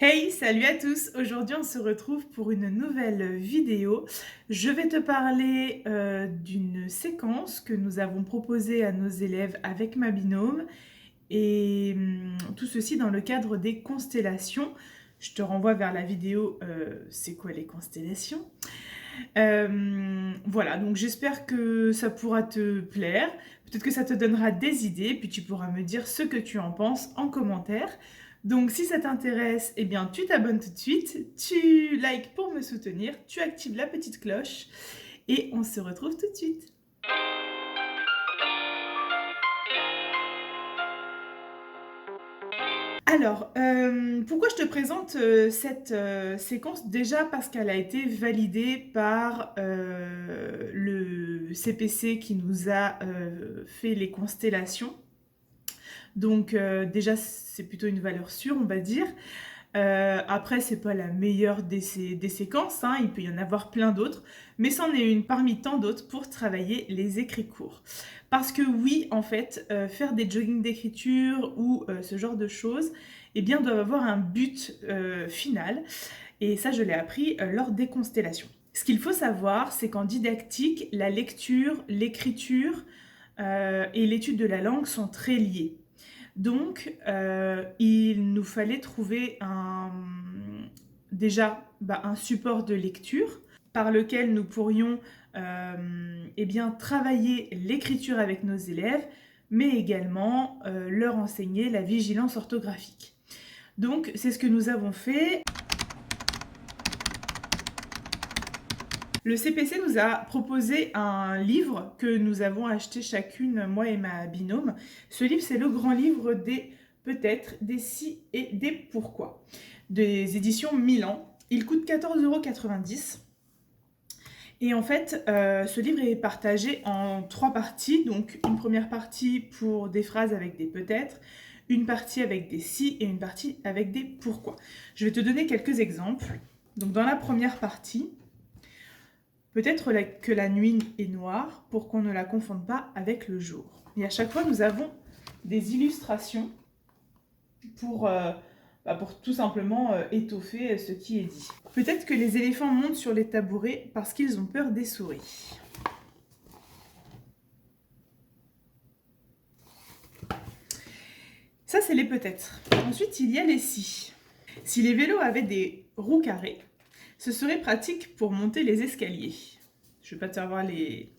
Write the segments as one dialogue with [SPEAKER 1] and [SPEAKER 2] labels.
[SPEAKER 1] Hey, salut à tous! Aujourd'hui, on se retrouve pour une nouvelle vidéo. Je vais te parler d'une séquence que nous avons proposée à nos élèves avec ma binôme et tout ceci dans le cadre des constellations. Je te renvoie vers la vidéo C'est quoi les constellations? Voilà, donc j'espère que ça pourra te plaire. Peut-être que ça te donnera des idées, puis tu pourras me dire ce que tu en penses en commentaire. Donc si ça t'intéresse, eh bien tu t'abonnes tout de suite, tu likes pour me soutenir, tu actives la petite cloche et on se retrouve tout de suite. Alors, pourquoi je te présente cette séquence? Déjà parce qu'elle a été validée par le CPC qui nous a fait les constellations. Donc déjà, c'est plutôt une valeur sûre, on va dire. Après, c'est pas la meilleure des séquences, hein, il peut y en avoir plein d'autres, mais c'en est une parmi tant d'autres pour travailler les écrits courts. Parce que oui, en fait, faire des joggings d'écriture ou ce genre de choses, eh bien, doivent avoir un but final, et ça, je l'ai appris lors des constellations. Ce qu'il faut savoir, c'est qu'en didactique, la lecture, l'écriture et l'étude de la langue sont très liées. Donc, il nous fallait trouver déjà un support de lecture par lequel nous pourrions eh bien, travailler l'écriture avec nos élèves, mais également leur enseigner la vigilance orthographique. Donc, c'est ce que nous avons fait. Le CPC nous a proposé un livre que nous avons acheté chacune, moi et ma binôme. Ce livre, c'est le grand livre des peut-être, des si et des pourquoi, des éditions Milan. Il coûte 14,90 €. Et en fait, ce livre est partagé en 3 parties. Donc, une première partie pour des phrases avec des peut-être, une partie avec des si et une partie avec des pourquoi. Je vais te donner quelques exemples. Donc, dans la première partie, peut-être que la nuit est noire pour qu'on ne la confonde pas avec le jour. Et à chaque fois, nous avons des illustrations pour tout simplement étoffer ce qui est dit. Peut-être que les éléphants montent sur les tabourets parce qu'ils ont peur des souris. Ça, c'est les peut-être. Ensuite, il y a les si. Si les vélos avaient des roues carrées, ce serait pratique pour monter les escaliers. Je ne vais pas te faire voir les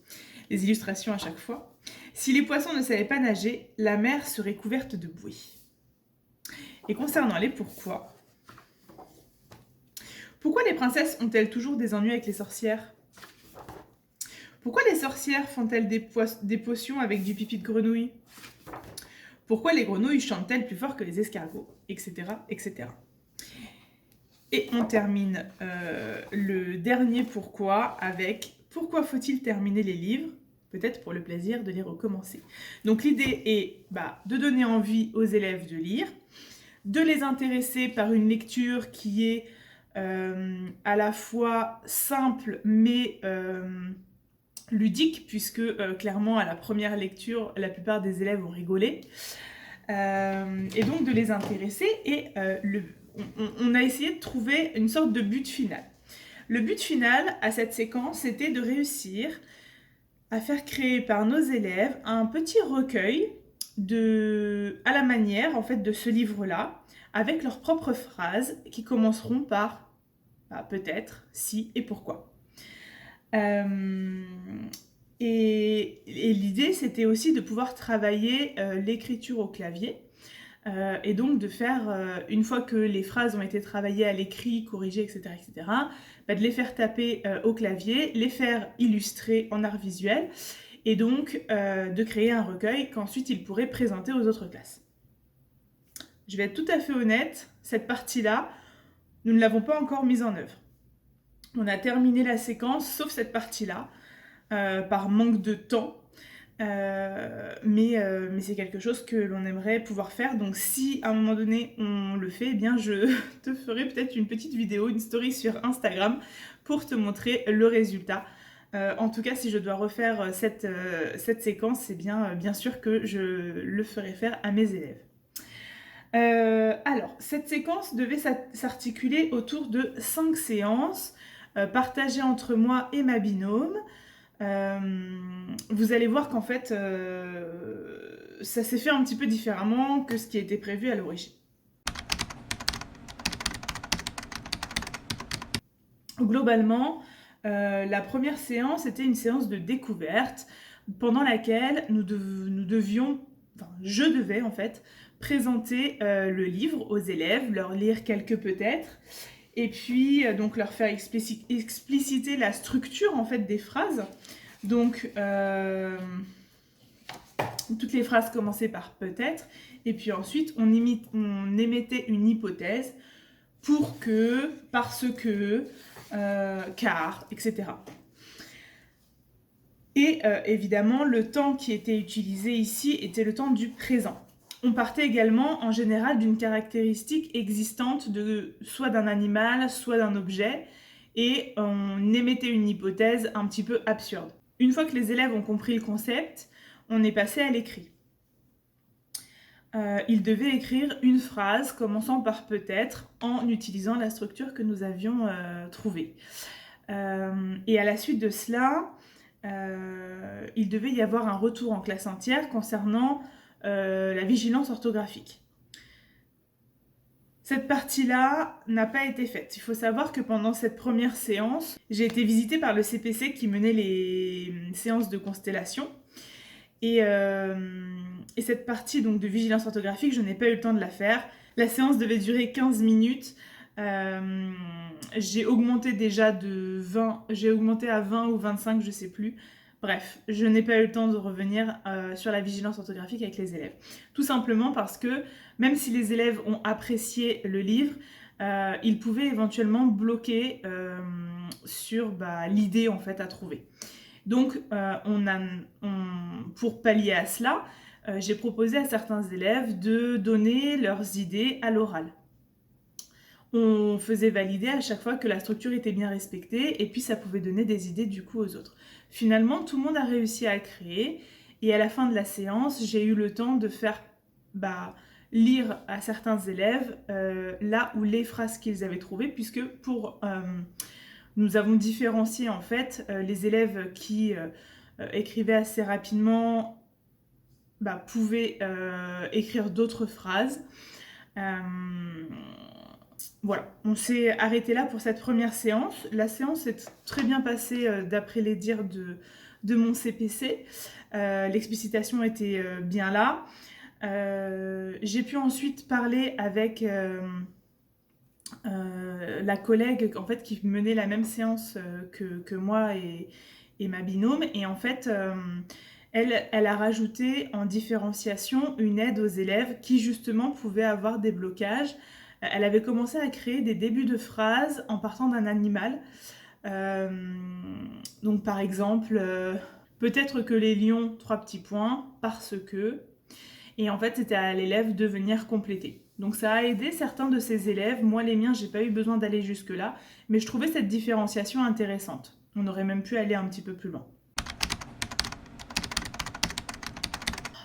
[SPEAKER 1] illustrations à chaque fois. Si les poissons ne savaient pas nager, la mer serait couverte de bouée. Et concernant les pourquoi les princesses ont-elles toujours des ennuis avec les sorcières? Pourquoi les sorcières font-elles des potions avec du pipi de grenouille? Pourquoi les grenouilles chantent-elles plus fort que les escargots? Etc. etc. Et on termine le dernier pourquoi avec pourquoi faut-il terminer les livres? Peut-être pour le plaisir de les recommencer. Donc l'idée est de donner envie aux élèves de lire, de les intéresser par une lecture qui est à la fois simple mais ludique, puisque clairement à la première lecture, la plupart des élèves ont rigolé. Et donc de les intéresser et on a essayé de trouver une sorte de but final. Le but final à cette séquence, c'était de réussir à faire créer par nos élèves un petit recueil à la manière en fait de ce livre-là, avec leurs propres phrases qui commenceront par peut-être, si et pourquoi. Et l'idée, c'était aussi de pouvoir travailler l'écriture au clavier. Et donc de faire, une fois que les phrases ont été travaillées à l'écrit, corrigées, etc., de les faire taper au clavier, les faire illustrer en art visuel, et donc de créer un recueil qu'ensuite ils pourraient présenter aux autres classes. Je vais être tout à fait honnête, cette partie-là, nous ne l'avons pas encore mise en œuvre. On a terminé la séquence, sauf cette partie-là, par manque de temps. Mais c'est quelque chose que l'on aimerait pouvoir faire. Donc si à un moment donné on le fait, eh bien je te ferai peut-être une petite vidéo, une story sur Instagram pour te montrer le résultat. En tout cas, si je dois refaire cette séquence, c'est bien sûr que je le ferai faire à mes élèves. Alors, cette séquence devait s'articuler autour de 5 séances partagées entre moi et ma binôme. Vous allez voir qu'en fait, ça s'est fait un petit peu différemment que ce qui était prévu à l'origine. Globalement, la première séance était une séance de découverte pendant laquelle nous devions, enfin je devais en fait, présenter le livre aux élèves, leur lire quelques peut-être, et puis donc leur faire expliciter la structure en fait des phrases. Donc toutes les phrases commençaient par peut-être, et puis ensuite on émettait une hypothèse pour que, parce que, car, etc. Et évidemment, le temps qui était utilisé ici était le temps du présent. On partait également en général d'une caractéristique existante soit d'un animal, soit d'un objet, et on émettait une hypothèse un petit peu absurde. Une fois que les élèves ont compris le concept, on est passé à l'écrit. Ils devaient écrire une phrase commençant par peut-être en utilisant la structure que nous avions trouvée. Et à la suite de cela, il devait y avoir un retour en classe entière concernant la vigilance orthographique. Cette partie-là n'a pas été faite. Il faut savoir que pendant cette première séance, j'ai été visitée par le CPC qui menait les séances de constellation. Et cette partie donc, de vigilance orthographique, je n'ai pas eu le temps de la faire. La séance devait durer 15 minutes. J'ai augmenté déjà j'ai augmenté à 20 ou 25, je ne sais plus. Bref, je n'ai pas eu le temps de revenir sur la vigilance orthographique avec les élèves. Tout simplement parce que même si les élèves ont apprécié le livre, ils pouvaient éventuellement bloquer sur l'idée en fait à trouver. Donc, pour pallier à cela, j'ai proposé à certains élèves de donner leurs idées à l'oral. On faisait valider à chaque fois que la structure était bien respectée et puis ça pouvait donner des idées du coup aux autres. Finalement, tout le monde a réussi à créer et à la fin de la séance, j'ai eu le temps de faire lire à certains élèves là où les phrases qu'ils avaient trouvées, puisque nous avons différencié en fait les élèves qui écrivaient assez rapidement pouvaient écrire d'autres phrases. Voilà, on s'est arrêté là pour cette première séance. La séance s'est très bien passée d'après les dires de mon CPC. L'explicitation était bien là. J'ai pu ensuite parler avec la collègue en fait, qui menait la même séance que moi et ma binôme. Et en fait, elle a rajouté en différenciation une aide aux élèves qui justement pouvaient avoir des blocages. Elle avait commencé à créer des débuts de phrases en partant d'un animal. Donc par exemple, peut-être que les lions, 3 petits points, parce que... Et en fait, c'était à l'élève de venir compléter. Donc ça a aidé certains de ces élèves. Moi, les miens, j'ai pas eu besoin d'aller jusque-là. Mais je trouvais cette différenciation intéressante. On aurait même pu aller un petit peu plus loin.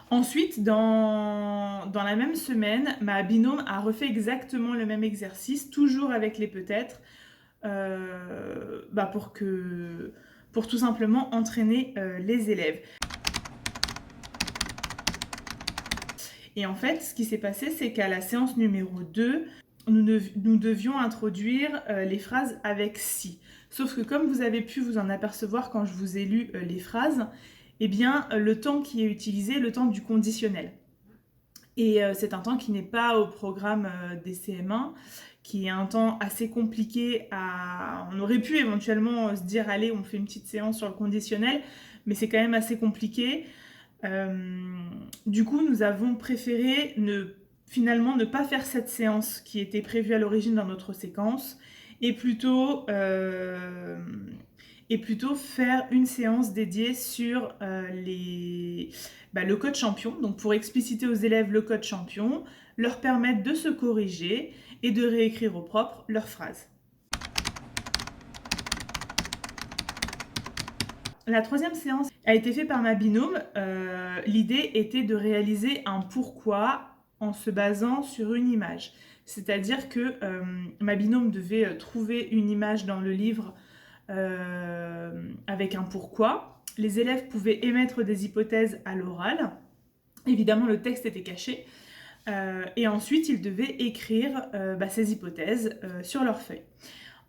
[SPEAKER 1] Ensuite, dans la même semaine, ma binôme a refait exactement le même exercice, toujours avec les peut-être, pour tout simplement entraîner les élèves. Et en fait, ce qui s'est passé, c'est qu'à la séance numéro 2, nous devions introduire les phrases avec si. Sauf que comme vous avez pu vous en apercevoir quand je vous ai lu les phrases, eh bien, le temps qui est utilisé est le temps du conditionnel. Et c'est un temps qui n'est pas au programme des CM1, qui est un temps assez compliqué à... On aurait pu éventuellement se dire, allez, on fait une petite séance sur le conditionnel, mais c'est quand même assez compliqué. Du coup, nous avons préféré finalement ne pas faire cette séance qui était prévue à l'origine dans notre séquence, et plutôt faire une séance dédiée sur le code champion, donc pour expliciter aux élèves le code champion, leur permettre de se corriger et de réécrire au propre leurs phrases. La troisième séance a été faite par ma binôme. L'idée était de réaliser un pourquoi en se basant sur une image. C'est-à-dire que ma binôme devait trouver une image dans le livre avec un pourquoi. Les élèves pouvaient émettre des hypothèses à l'oral. Évidemment, le texte était caché. Et ensuite, ils devaient écrire ces hypothèses sur leur feuille.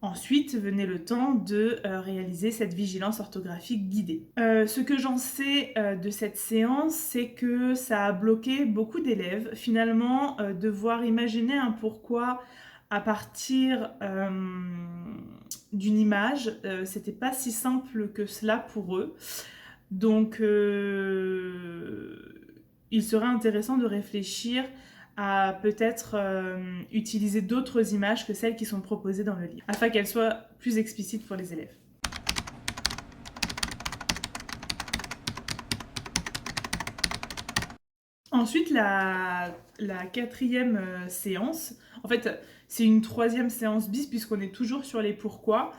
[SPEAKER 1] Ensuite venait le temps de réaliser cette vigilance orthographique guidée. Ce que j'en sais de cette séance, c'est que ça a bloqué beaucoup d'élèves. Finalement, devoir imaginer un pourquoi à partir d'une image, c'était pas si simple que cela pour eux. Donc, il serait intéressant de réfléchir à peut-être utiliser d'autres images que celles qui sont proposées dans le livre, afin qu'elles soient plus explicites pour les élèves. Ensuite, la quatrième séance, en fait, c'est une troisième séance bis puisqu'on est toujours sur les pourquoi,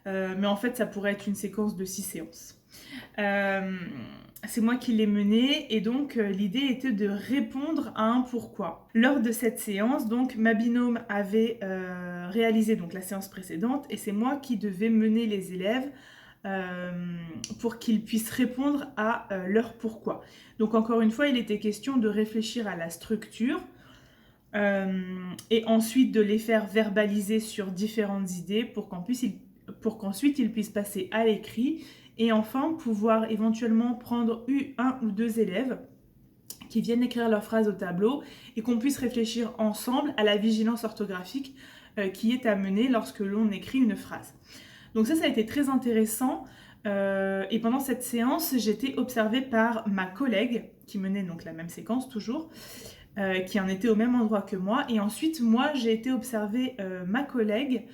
[SPEAKER 1] mais en fait, ça pourrait être une séquence de 6 séances. C'est moi qui l'ai menée et donc l'idée était de répondre à un pourquoi. Lors de cette séance, donc ma binôme avait réalisé donc la séance précédente et c'est moi qui devais mener les élèves pour qu'ils puissent répondre à leur pourquoi. Donc encore une fois, il était question de réfléchir à la structure et ensuite de les faire verbaliser sur différentes idées pour qu'ensuite ils puissent passer à l'écrit et enfin pouvoir éventuellement prendre un ou deux élèves qui viennent écrire leurs phrases au tableau et qu'on puisse réfléchir ensemble à la vigilance orthographique qui est à mener lorsque l'on écrit une phrase. Donc ça a été très intéressant et pendant cette séance, j'ai été observée par ma collègue qui menait donc la même séquence toujours, qui en était au même endroit que moi. Et ensuite, moi, j'ai été observer ma collègue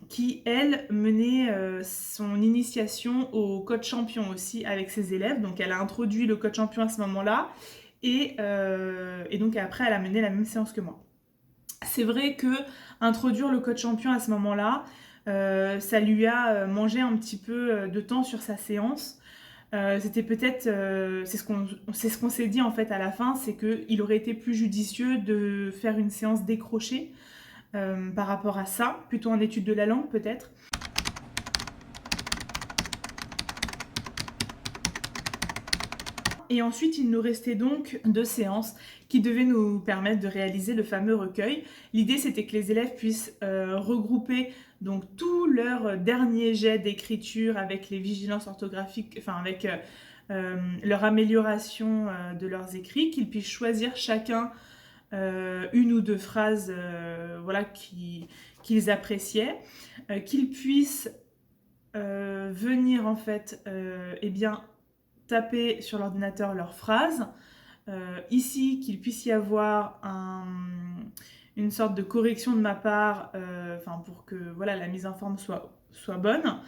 [SPEAKER 1] qui, elle, menait son initiation au code champion aussi avec ses élèves. Donc, elle a introduit le code champion à ce moment-là et donc après, elle a mené la même séance que moi. C'est vrai que introduire le code champion à ce moment-là, ça lui a mangé un petit peu de temps sur sa séance. C'était peut-être, c'est ce qu'on s'est dit en fait à la fin, c'est qu'il aurait été plus judicieux de faire une séance décrochée par rapport à ça, plutôt en étude de la langue peut-être. Et ensuite, il nous restait donc 2 séances qui devaient nous permettre de réaliser le fameux recueil. L'idée, c'était que les élèves puissent regrouper donc tout leur dernier jet d'écriture avec les vigilances orthographiques, enfin avec leur amélioration de leurs écrits, qu'ils puissent choisir chacun une ou deux phrases voilà, qu'ils appréciaient, qu'ils puissent venir en fait eh bien, taper sur l'ordinateur leurs phrases. Ici, qu'il puisse y avoir une sorte de correction de ma part pour que voilà, la mise en forme soit bonne,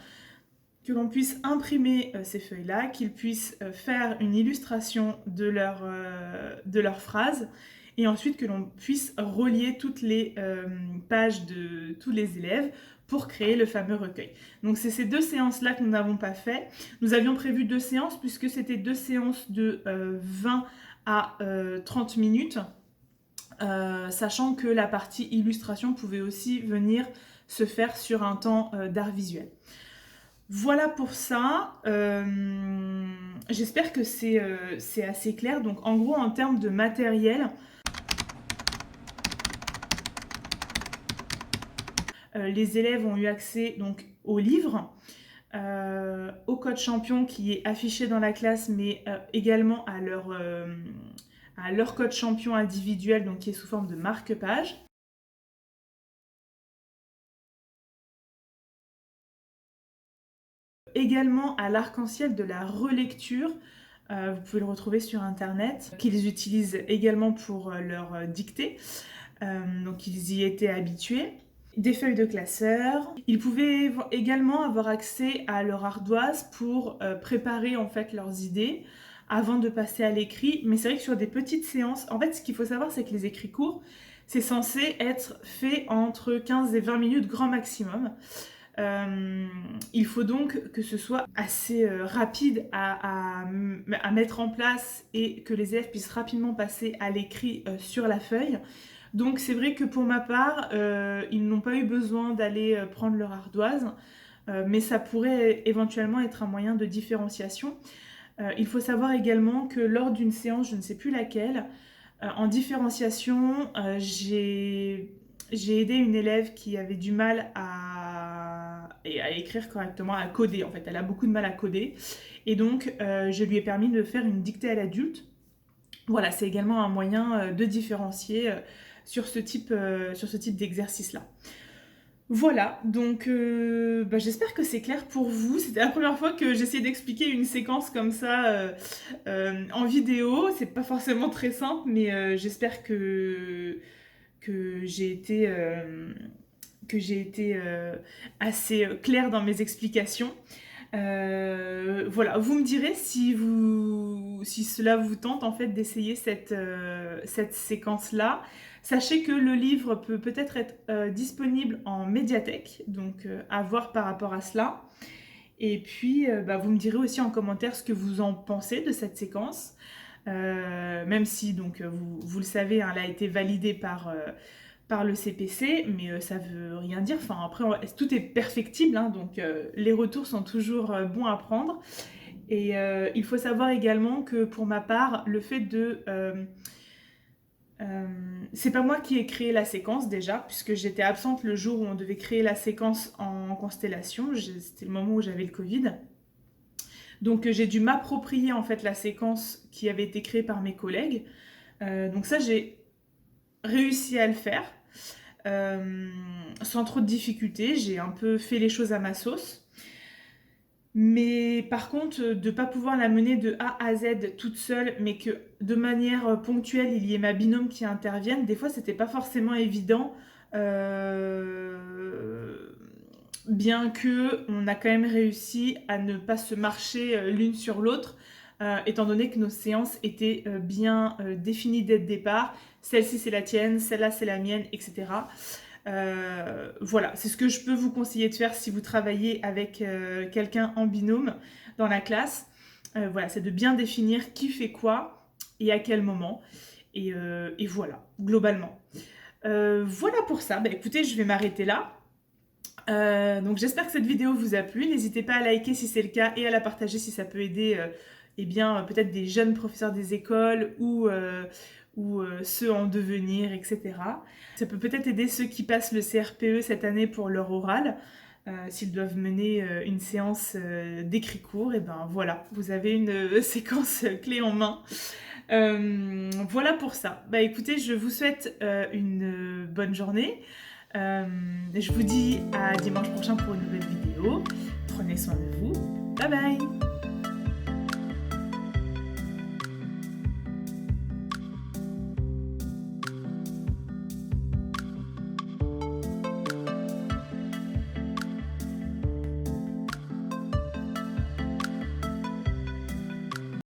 [SPEAKER 1] que l'on puisse imprimer ces feuilles-là, qu'ils puissent faire une illustration de leurs phrases et ensuite que l'on puisse relier toutes les pages de tous les élèves pour créer le fameux recueil. Donc c'est ces 2 séances-là que nous n'avons pas fait. Nous avions prévu 2 séances puisque c'était 2 séances de 20 à 30 minutes, sachant que la partie illustration pouvait aussi venir se faire sur un temps d'art visuel. Voilà pour ça. J'espère que c'est assez clair. Donc en gros, en termes de matériel, les élèves ont eu accès donc au livre, au code champion qui est affiché dans la classe, mais également à leur code champion individuel, donc qui est sous forme de marque-page. Également à l'arc-en-ciel de la relecture, vous pouvez le retrouver sur internet, qu'ils utilisent également pour leur dictée, donc ils y étaient habitués. Des feuilles de classeur. Ils pouvaient également avoir accès à leur ardoise pour préparer en fait leurs idées avant de passer à l'écrit. Mais c'est vrai que sur des petites séances, en fait ce qu'il faut savoir c'est que les écrits courts, c'est censé être fait entre 15 et 20 minutes grand maximum. Il faut donc que ce soit assez rapide à mettre en place et que les élèves puissent rapidement passer à l'écrit sur la feuille. Donc c'est vrai que pour ma part, ils n'ont pas eu besoin d'aller prendre leur ardoise, mais ça pourrait éventuellement être un moyen de différenciation. Il faut savoir également que lors d'une séance, je ne sais plus laquelle, en différenciation, j'ai aidé une élève qui avait du mal à écrire correctement, à coder en fait. Elle a beaucoup de mal à coder. Et donc, je lui ai permis de faire une dictée à l'adulte. Voilà, c'est également un moyen de différencier sur ce type d'exercice-là. Voilà, donc j'espère que c'est clair pour vous. C'était la première fois que j'essayais d'expliquer une séquence comme ça en vidéo. C'est pas forcément très simple, mais j'espère que j'ai été assez claire dans mes explications. Voilà, vous me direz si cela vous tente en fait d'essayer cette séquence-là. Sachez que le livre peut peut-être être disponible en médiathèque, donc à voir par rapport à cela. Et puis, vous me direz aussi en commentaire ce que vous en pensez de cette séquence. Même si, donc, vous le savez, hein, elle a été validée par le CPC, mais ça veut rien dire. Enfin, après, tout est perfectible, hein, donc les retours sont toujours bons à prendre. Et il faut savoir également que pour ma part, le fait de... c'est pas moi qui ai créé la séquence déjà, puisque j'étais absente le jour où on devait créer la séquence en constellation. C'était le moment où j'avais le Covid. Donc j'ai dû m'approprier en fait la séquence qui avait été créée par mes collègues. Donc ça, j'ai réussi à le faire. Sans trop de difficultés, j'ai un peu fait les choses à ma sauce. Mais par contre, de ne pas pouvoir la mener de A à Z toute seule, mais que de manière ponctuelle, il y ait ma binôme qui intervienne, des fois, c'était pas forcément évident. Bien que on a quand même réussi à ne pas se marcher l'une sur l'autre, étant donné que nos séances étaient bien définies dès le départ. Celle-ci c'est la tienne, celle-là c'est la mienne, etc. Voilà, c'est ce que je peux vous conseiller de faire si vous travaillez avec quelqu'un en binôme dans la classe. Voilà, c'est de bien définir qui fait quoi et à quel moment. Et voilà, globalement. Voilà pour ça. Écoutez, je vais m'arrêter là. Donc j'espère que cette vidéo vous a plu. N'hésitez pas à liker si c'est le cas et à la partager si ça peut aider peut-être des jeunes professeurs des écoles ou ceux en devenir, etc. Ça peut peut-être aider ceux qui passent le CRPE cette année pour leur oral. S'ils doivent mener une séance d'écrit court, et ben voilà, vous avez une séquence clé en main. Voilà pour ça. Écoutez, je vous souhaite une bonne journée. Je vous dis à dimanche prochain pour une nouvelle vidéo. Prenez soin de vous. Bye bye!